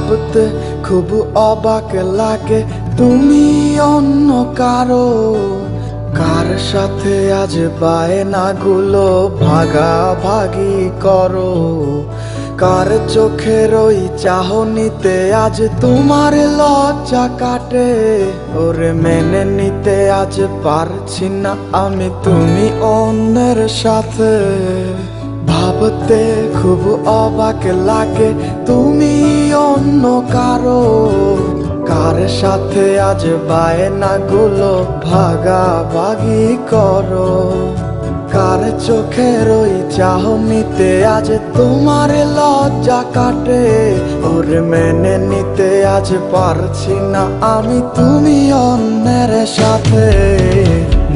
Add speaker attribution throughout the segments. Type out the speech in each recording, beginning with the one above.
Speaker 1: ভাবতে খুব অবাক লাগে তুমি অন্য কারো, কার সাথে আজ বায়নাগুলো ভাগাভাগি করো, কার চোখের ওই চাহনিতে আজ তোমার লজ্জা কাটে। ওরে মেনে নিতে আজ পারছি না আমি তুমি অন্যের সাথে। ভাবতে খুব অবাক লাগে তুমি অন্য কারো, কার সাথে আজ বায়নাগুলো ভাগাভাগি করো, কার চোখের ওই চাহনিতে আজ তোমার লজ্জা কাটে। ওরে মেনে নিতে আজ পারছি না আমি তুমি অন্যের সাথে।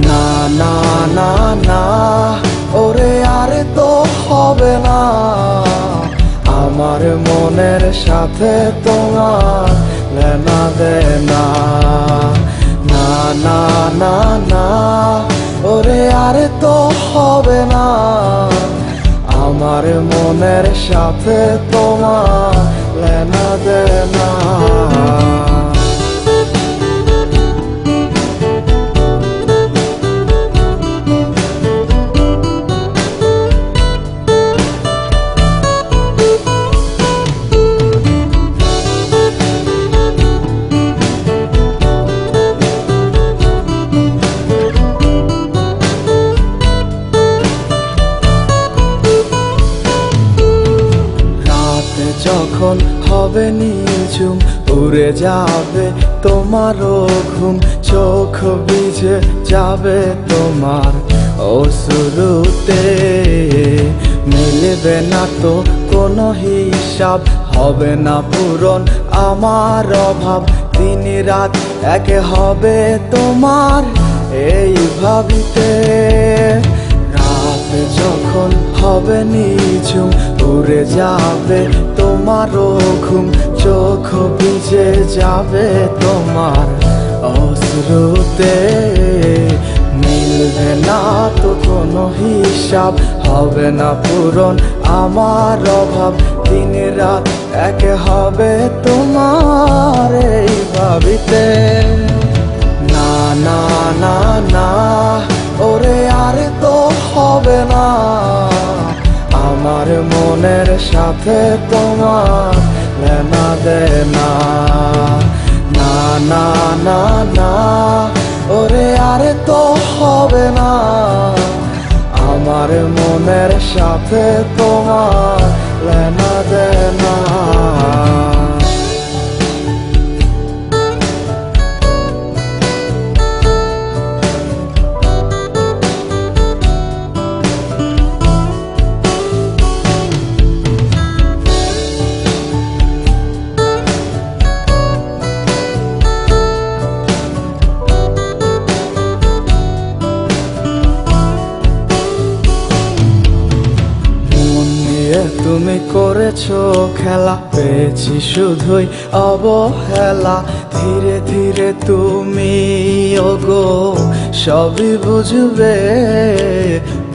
Speaker 1: না না না না ওরে আরে তো হবে না, আমার মনের সাথে তোমার লেনা দেনা। না না না না ওরে আরে তো হবে না, আমার মনের সাথে তোমার লেনা দেনা। যখন হবে নিঝুম উড়ে যাবে তোমারও ঘুম, চোখ ভিজে যাবে তোমার অশ্রুতে। মিলবে না তো কোনো হিসাব, হবে না পূরণ আমার অভাব, দিন রাত এক হবে তোমার এই ভাবিতে। রাত যখন হবে নিঝুম উড়ে যাবে তোমারও ঘুম, চোখ ভিজে যাবে তোমার অশ্রুতে। মিলবে না তো কোনো হিসাব, হবে না পূরণ আমার অভাব, দিন রাত এক হবে তোমার এই ভাবিতে। না না না না ওরে আরে তো হবে না, আমার মনের সাথে তোমার লেনা দেনা। না না না না ওরে আরে তো হবে না, আমার মনের সাথে তোমার লেনা দেনা। তুমি করেছো খেলা, পেয়েছি শুধুই অবহেলা। ধীরে ধীরে তুমি ওগো সবই বুঝবে,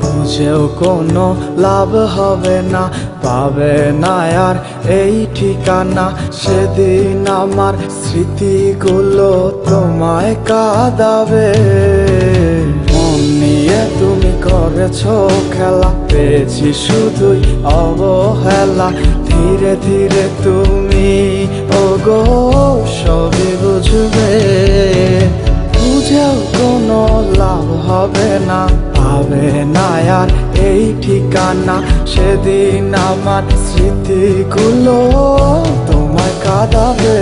Speaker 1: বুঝেও কোনো লাভ হবে না, পাবে না আর এই ঠিকানা। সেদিন আমার স্মৃতিগুলো তোমায় কাঁদাবে। মন নিয়ে তুমি করেছো খেলা, পেয়েছি শুধুই অবহেলা। ধীরে ধীরে তুমি ওগো সবই বুঝবে, বুঝেও কোনো লাভ হবে না, পাবে না আর এই ঠিকানা। সেদিন আমার স্মৃতিগুলো তোমায় কাঁদাবে।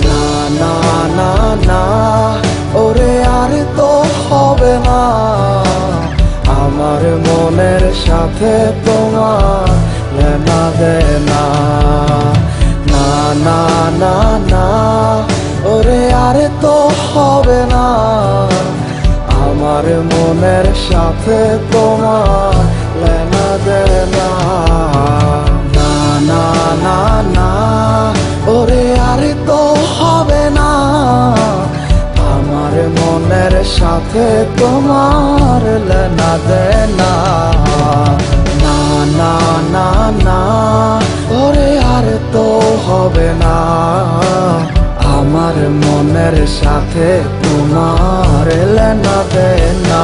Speaker 1: না না না না ওরে আরে তো হবে না, আমার মনের সাথে তোমার লেনা দেনা। না না না না ওরে আরে তো হবে না, আমার মনের সাথে তোমার লেনা দেনা। না না না না ওরে আরে তো হবে না, আমার মনের সাথে তোমার লেনা দেনা। না না না না ওরে আর তো হবে না। আমার মনের সাথে তোমার লেনা দেনা।